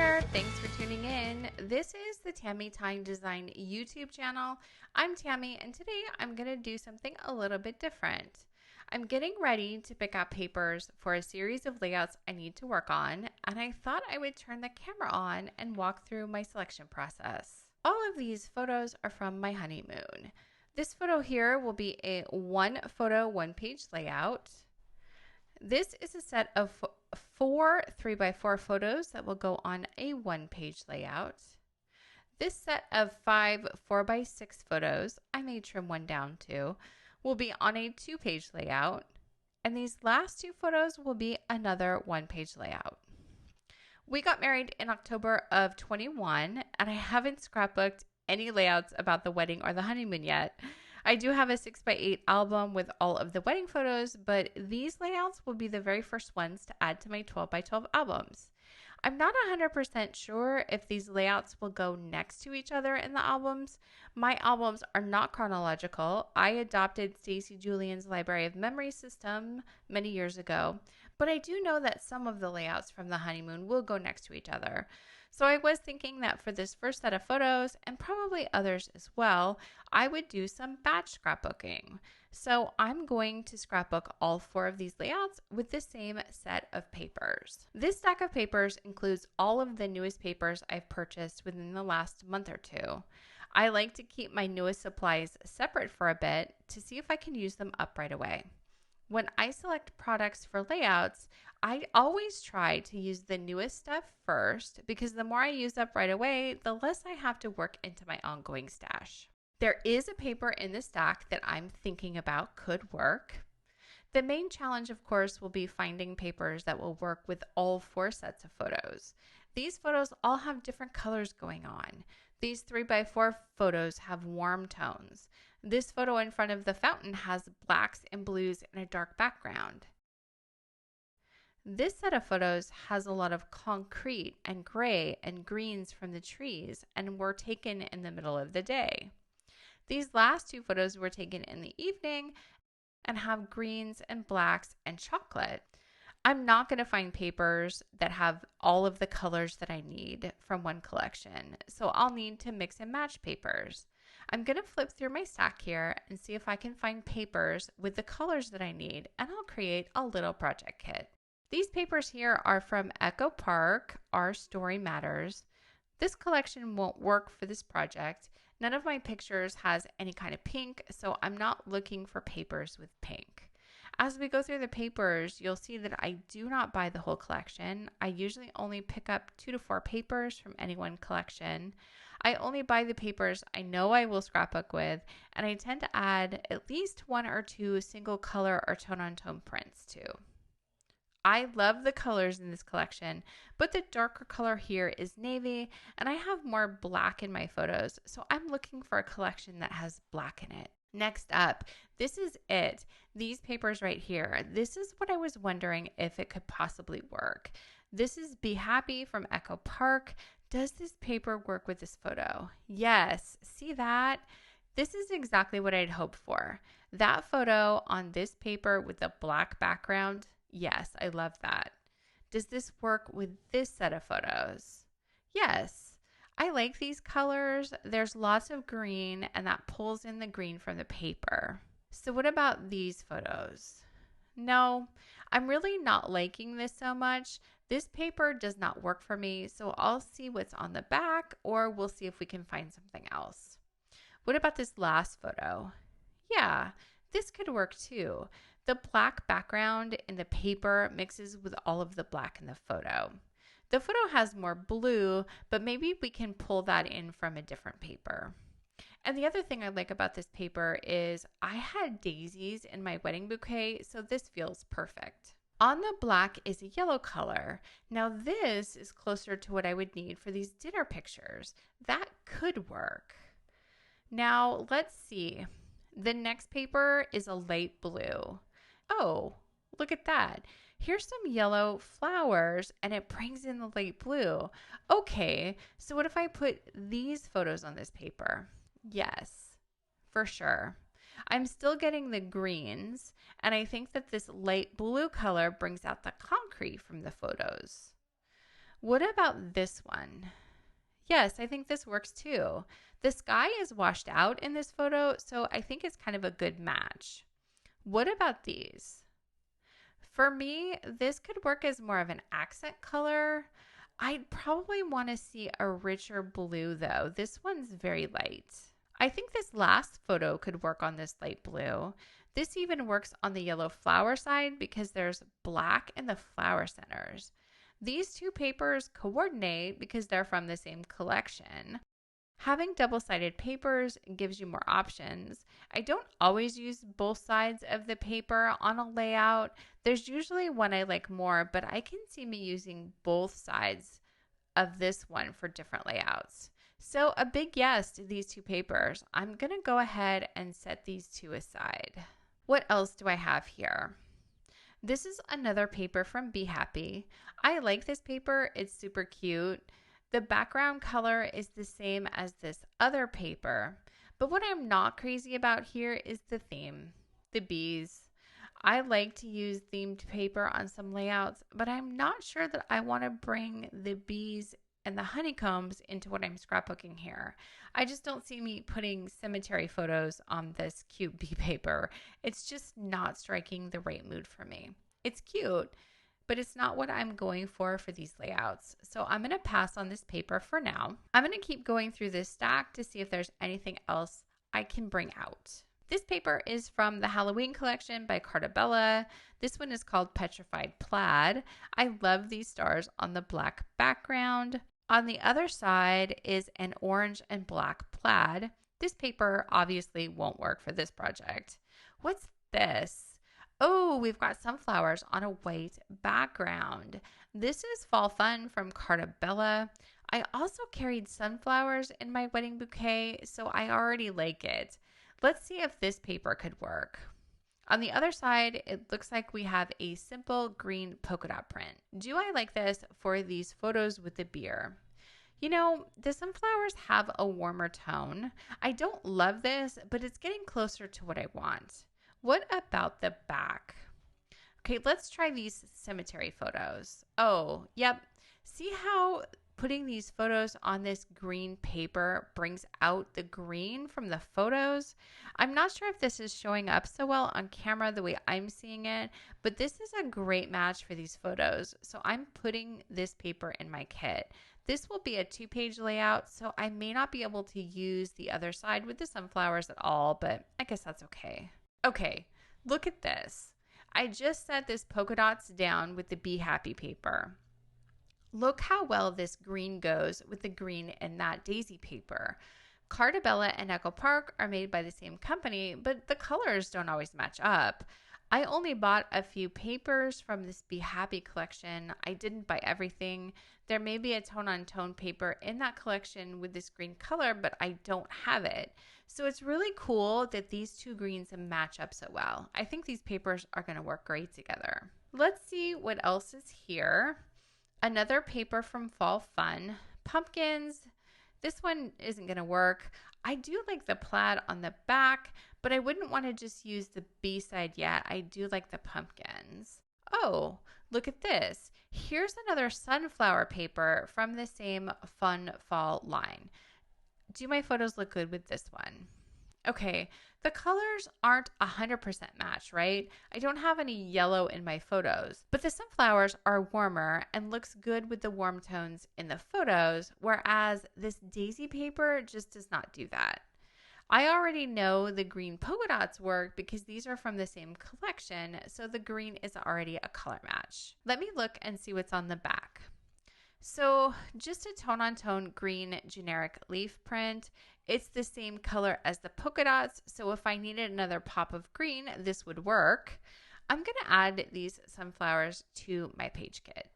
there, thanks for tuning in. This is the Tammy Time Design YouTube channel. I'm Tammy, and today I'm going to do something a little bit different. I'm getting ready to pick out papers for a series of layouts I need to work on, and I thought I would turn the camera on and walk through my selection process. All of these photos are from my honeymoon. This photo here will be a one photo, one page layout. This is a set of 4 3x4 photos that will go on a one-page layout. This set of 5 4x6 photos, I may trim one down too, will be on a 2-page layout. And these last 2 photos will be another one-page layout. We got married in October of 21, and I haven't scrapbooked any layouts about the wedding or the honeymoon yet. I do have a 6x8 album with all of the wedding photos, but these layouts will be the very first ones to add to my 12x12 albums. I'm not 100% sure if these layouts will go next to each other in the albums. My albums are not chronological. I adopted Stacy Julian's Library of Memory system many years ago, but I do know that some of the layouts from the honeymoon will go next to each other. So I was thinking that for this first set of photos, and probably others as well, I would do some batch scrapbooking. So I'm going to scrapbook all 4 of these layouts with the same set of papers. This stack of papers includes all of the newest papers I've purchased within the last month or 2. I like to keep my newest supplies separate for a bit to see if I can use them up right away. When I select products for layouts, I always try to use the newest stuff first because the more I use up right away, the less I have to work into my ongoing stash. There is a paper in the stack that I'm thinking about could work. The main challenge, of course, will be finding papers that will work with all 4 sets of photos. These photos all have different colors going on. These 3x4 photos have warm tones. This photo in front of the fountain has blacks and blues and a dark background. This set of photos has a lot of concrete and gray and greens from the trees and were taken in the middle of the day. These last 2 photos were taken in the evening and have greens and blacks and chocolate. I'm not going to find papers that have all of the colors that I need from one collection, so I'll need to mix and match papers. I'm going to flip through my stack here and see if I can find papers with the colors that I need, and I'll create a little project kit. These papers here are from Echo Park, Our Story Matters. This collection won't work for this project. None of my pictures has any kind of pink, so I'm not looking for papers with pink. As we go through the papers, you'll see that I do not buy the whole collection. I usually only pick up 2 to 4 papers from any one collection. I only buy the papers I know I will scrapbook with, and I tend to add at least 1 or 2 single color or tone-on-tone prints too. I love the colors in this collection, but the darker color here is navy, and I have more black in my photos, so I'm looking for a collection that has black in it. Next up, this is it. These papers right here. This is what I was wondering if it could possibly work. This is Be Happy from Echo Park. Does this paper work with this photo? Yes. See that? This is exactly what I'd hoped for. That photo on this paper with the black background. Yes, I love that. Does this work with this set of photos? Yes. I like these colors. There's lots of green, and that pulls in the green from the paper. So what about these photos? No, I'm really not liking this so much. This paper does not work for me, so I'll see what's on the back, or we'll see if we can find something else. What about this last photo? Yeah, this could work too. The black background in the paper mixes with all of the black in the photo. The photo has more blue, but maybe we can pull that in from a different paper. And the other thing I like about this paper is I had daisies in my wedding bouquet, so this feels perfect. On the black is a yellow color. Now this is closer to what I would need for these dinner pictures. That could work. Now let's see. The next paper is a light blue. Oh, look at that. Here's some yellow flowers, and it brings in the light blue. Okay, so what if I put these photos on this paper? Yes, for sure. I'm still getting the greens, and I think that this light blue color brings out the concrete from the photos. What about this one? Yes, I think this works too. The sky is washed out in this photo, so I think it's kind of a good match. What about these? For me, this could work as more of an accent color. I'd probably want to see a richer blue though. This one's very light. I think this last photo could work on this light blue. This even works on the yellow flower side because there's black in the flower centers. These two papers coordinate because they're from the same collection. Having double-sided papers gives you more options. I don't always use both sides of the paper on a layout. There's usually one I like more, but I can see me using both sides of this one for different layouts. So a big yes to these two papers. I'm going to go ahead and set these two aside. What else do I have here? This is another paper from Be Happy. I like this paper. It's super cute. The background color is the same as this other paper, but what I'm not crazy about here is the theme, the bees. I like to use themed paper on some layouts, but I'm not sure that I want to bring the bees and the honeycombs into what I'm scrapbooking here. I just don't see me putting cemetery photos on this cute bee paper. It's just not striking the right mood for me. It's cute, but it's not what I'm going for these layouts. So I'm going to pass on this paper for now. I'm going to keep going through this stack to see if there's anything else I can bring out. This paper is from the Halloween collection by Cartabella. This one is called Petrified Plaid. I love these stars on the black background. On the other side is an orange and black plaid. This paper obviously won't work for this project. What's this? Oh, we've got sunflowers on a white background. This is Fall Fun from Cartabella. I also carried sunflowers in my wedding bouquet, so I already like it. Let's see if this paper could work. On the other side, it looks like we have a simple green polka dot print. Do I like this for these photos with the beer? You know, the sunflowers have a warmer tone. I don't love this, but it's getting closer to what I want. What about the back? Okay, let's try these cemetery photos. Oh, yep. See how putting these photos on this green paper brings out the green from the photos? I'm not sure if this is showing up so well on camera the way I'm seeing it, but this is a great match for these photos. So I'm putting this paper in my kit. This will be a 2-page layout, so I may not be able to use the other side with the sunflowers at all, but I guess that's okay. Okay, look at this. I just set this polka dots down with the Be Happy paper. Look how well this green goes with the green in that daisy paper. Cartabella and Echo Park are made by the same company, but the colors don't always match up. I only bought a few papers from this Be Happy collection. I didn't buy everything. There may be a tone-on-tone paper in that collection with this green color, but I don't have it. So it's really cool that these two greens match up so well. I think these papers are going to work great together. Let's see what else is here. Another paper from Fall Fun. Pumpkins. This one isn't going to work. I do like the plaid on the back, but I wouldn't want to just use the B side yet. I do like the pumpkins. Oh, look at this. Here's another sunflower paper from the same Fun Fall line. Do my photos look good with this one? Okay, the colors aren't 100% match, right? I don't have any yellow in my photos, but the sunflowers are warmer and looks good with the warm tones in the photos, whereas this daisy paper just does not do that. I already know the green polka dots work because these are from the same collection, so the green is already a color match. Let me look and see what's on the back. So just a tone-on-tone green generic leaf print. It's the same color as the polka dots, so if I needed another pop of green, this would work. I'm going to add these sunflowers to my page kit.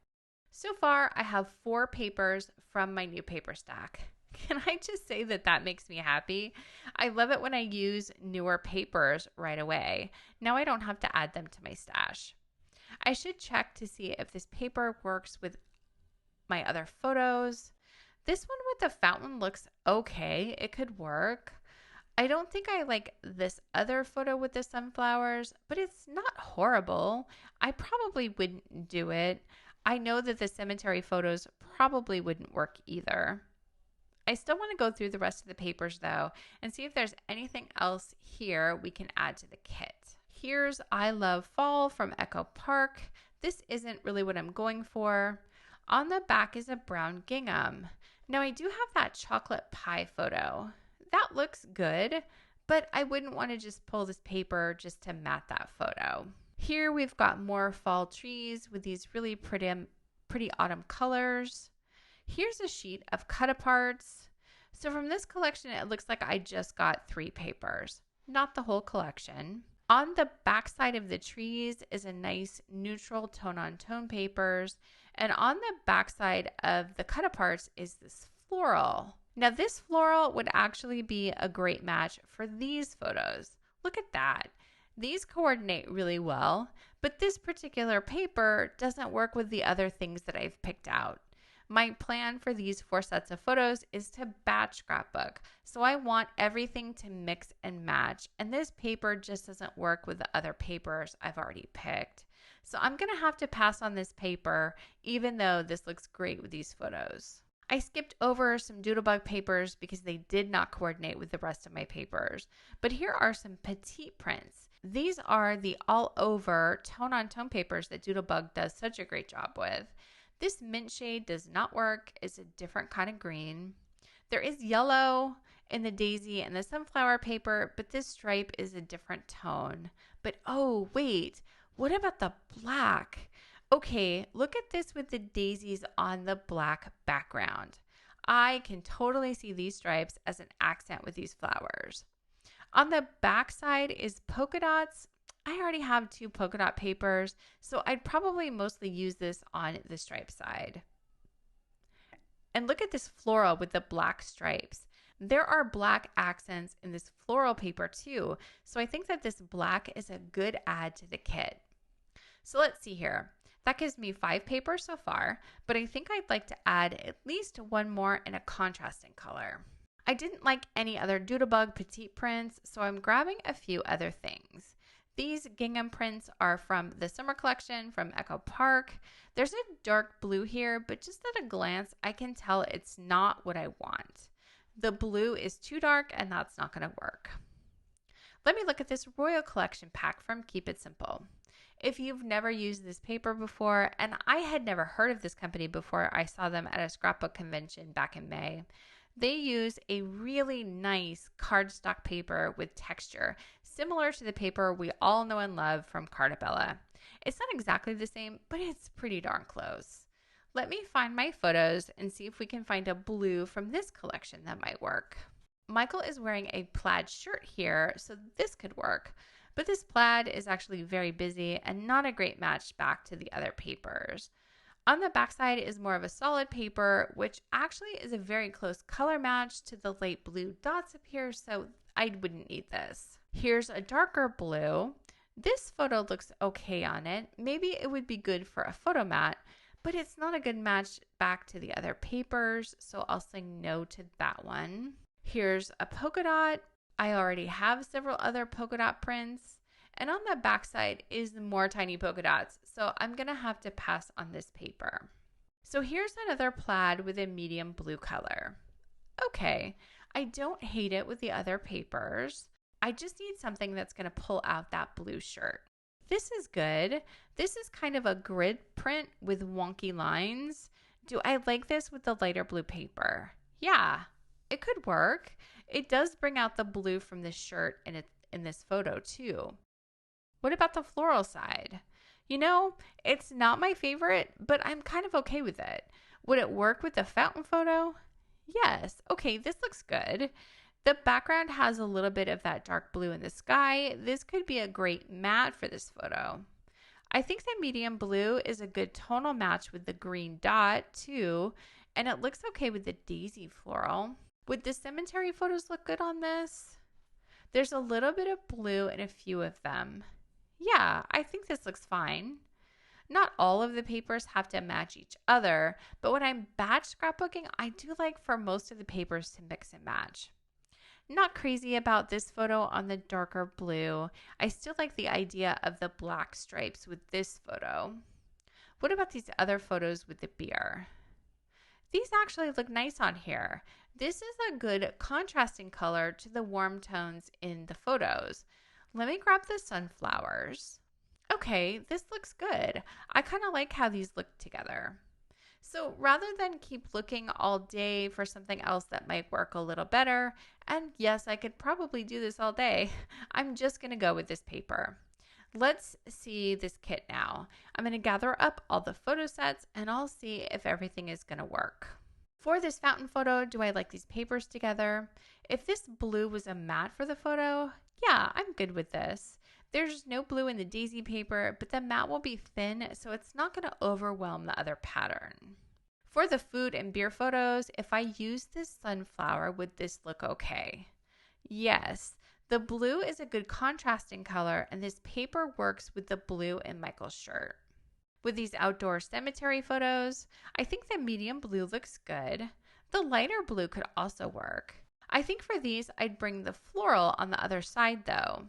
So far, I have 4 papers from my new paper stack. Can I just say that that makes me happy? I love it when I use newer papers right away. Now I don't have to add them to my stash. I should check to see if this paper works with my other photos. This one with the fountain looks okay. It could work. I don't think I like this other photo with the sunflowers, but it's not horrible. I probably wouldn't do it. I know that the cemetery photos probably wouldn't work either. I still want to go through the rest of the papers though and see if there's anything else here we can add to the kit. Here's I Love Fall from Echo Park. This isn't really what I'm going for. On the back is a brown gingham. Now I do have that chocolate pie photo. That looks good, but I wouldn't want to just pull this paper just to mat that photo. Here we've got more fall trees with these really pretty autumn colors. Here's a sheet of cut-aparts. So from this collection, it looks like I just got 3 papers, not the whole collection. On the back side of the trees is a nice neutral tone-on-tone papers, and on the back side of the cut-aparts is this floral. Now this floral would actually be a great match for these photos. Look at that. These coordinate really well, but this particular paper doesn't work with the other things that I've picked out. My plan for these 4 sets of photos is to batch scrapbook, so I want everything to mix and match, and this paper just doesn't work with the other papers I've already picked. So I'm going to have to pass on this paper, even though this looks great with these photos. I skipped over some Doodlebug papers because they did not coordinate with the rest of my papers, but here are some petite prints. These are the all-over tone-on-tone papers that Doodlebug does such a great job with. This mint shade does not work. It's a different kind of green. There is yellow in the daisy and the sunflower paper, but this stripe is a different tone. But oh, wait, what about the black? Okay, look at this with the daisies on the black background. I can totally see these stripes as an accent with these flowers. On the back side is polka dots. I already have 2 polka dot papers, so I'd probably mostly use this on the stripe side. And look at this floral with the black stripes. There are black accents in this floral paper too, so I think that this black is a good add to the kit. So let's see here. That gives me 5 papers so far, but I think I'd like to add at least 1 more in a contrasting color. I didn't like any other Doodlebug petite prints, so I'm grabbing a few other things. These gingham prints are from the summer collection from Echo Park. There's a dark blue here, but just at a glance, I can tell it's not what I want. The blue is too dark, and that's not going to work. Let me look at this Royal Collection pack from Keep It Simple. If you've never used this paper before, and I had never heard of this company before I saw them at a scrapbook convention back in May, they use a really nice cardstock paper with texture, similar to the paper we all know and love from Cartabella. It's not exactly the same, but it's pretty darn close. Let me find my photos and see if we can find a blue from this collection that might work. Michael is wearing a plaid shirt here, so this could work, but this plaid is actually very busy and not a great match back to the other papers. On the backside is more of a solid paper, which actually is a very close color match to the light blue dots up here, so I wouldn't need this. Here's a darker blue. This photo looks okay on it. Maybe it would be good for a photo mat, but it's not a good match back to the other papers, so I'll say no to that one. Here's a polka dot. I already have several other polka dot prints. And on the backside is more tiny polka dots, so I'm going to have to pass on this paper. So here's another plaid with a medium blue color. Okay, I don't hate it with the other papers. I just need something that's going to pull out that blue shirt. This is good. This is kind of a grid print with wonky lines. Do I like this with the lighter blue paper? Yeah, it could work. It does bring out the blue from the shirt in this photo too. What about the floral side? You know, it's not my favorite, but I'm kind of okay with it. Would it work with the fountain photo? Yes. Okay, this looks good. The background has a little bit of that dark blue in the sky. This could be a great matte for this photo. I think the medium blue is a good tonal match with the green dot too, and it looks okay with the daisy floral. Would the cemetery photos look good on this? There's a little bit of blue in a few of them. Yeah, I think this looks fine. Not all of the papers have to match each other, but when I'm batch scrapbooking, I do like for most of the papers to mix and match. Not crazy about this photo on the darker blue. I still like the idea of the black stripes with this photo. What about these other photos with the beer? These actually look nice on here. This is a good contrasting color to the warm tones in the photos. Let me grab the sunflowers. Okay, this looks good. I kind of like how these look together. So rather than keep looking all day for something else that might work a little better, and yes, I could probably do this all day, I'm just going to go with this paper. Let's see this kit now. I'm going to gather up all the photo sets and I'll see if everything is going to work. For this fountain photo, do I like these papers together? If this blue was a matte for the photo, yeah, I'm good with this. There's no blue in the daisy paper, but the matte will be thin, so it's not going to overwhelm the other pattern. For the food and beer photos, if I use this sunflower, would this look okay? Yes. The blue is a good contrasting color, and this paper works with the blue in Michael's shirt. With these outdoor cemetery photos, I think the medium blue looks good. The lighter blue could also work. I think for these, I'd bring the floral on the other side though.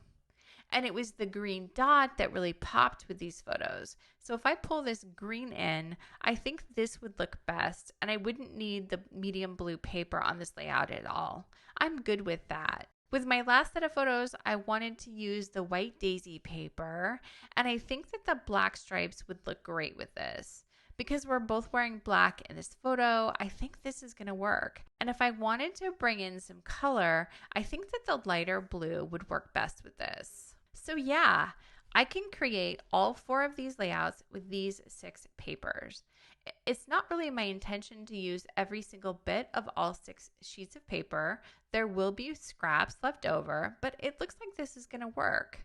And it was the green dot that really popped with these photos. So if I pull this green in, I think this would look best, and I wouldn't need the medium blue paper on this layout at all. I'm good with that. With my last set of photos, I wanted to use the white daisy paper, and I think that the black stripes would look great with this. Because we're both wearing black in this photo, I think this is going to work. And if I wanted to bring in some color, I think that the lighter blue would work best with this. So yeah, I can create all 4 of these layouts with these 6 papers. It's not really my intention to use every single bit of all 6 sheets of paper. There will be scraps left over, but it looks like this is going to work.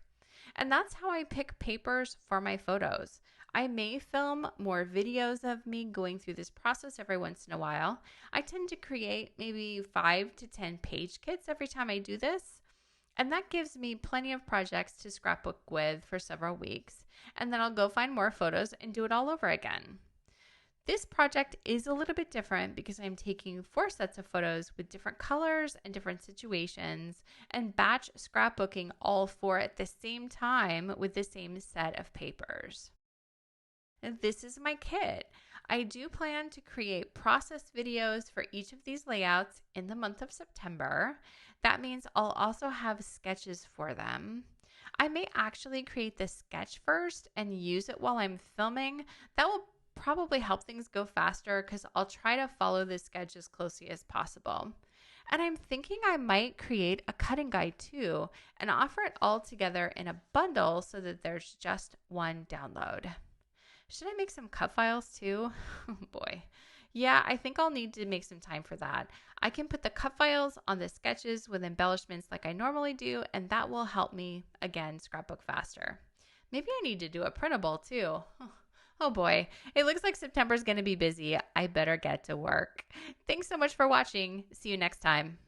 And that's how I pick papers for my photos. I may film more videos of me going through this process every once in a while. I tend to create maybe 5 to 10 page kits every time I do this. And that gives me plenty of projects to scrapbook with for several weeks. And then I'll go find more photos and do it all over again. This project is a little bit different because I'm taking 4 sets of photos with different colors and different situations and batch scrapbooking all 4 at the same time with the same set of papers. And this is my kit. I do plan to create process videos for each of these layouts in the month of September. That means I'll also have sketches for them. I may actually create the sketch first and use it while I'm filming. That will probably help things go faster because I'll try to follow the sketch as closely as possible. And I'm thinking I might create a cutting guide too and offer it all together in a bundle so that there's just one download. Should I make some cut files too? Oh boy. Yeah, I think I'll need to make some time for that. I can put the cut files on the sketches with embellishments like I normally do, and that will help me, again, scrapbook faster. Maybe I need to do a printable too. Oh boy, it looks like September's going to be busy. I better get to work. Thanks so much for watching. See you next time.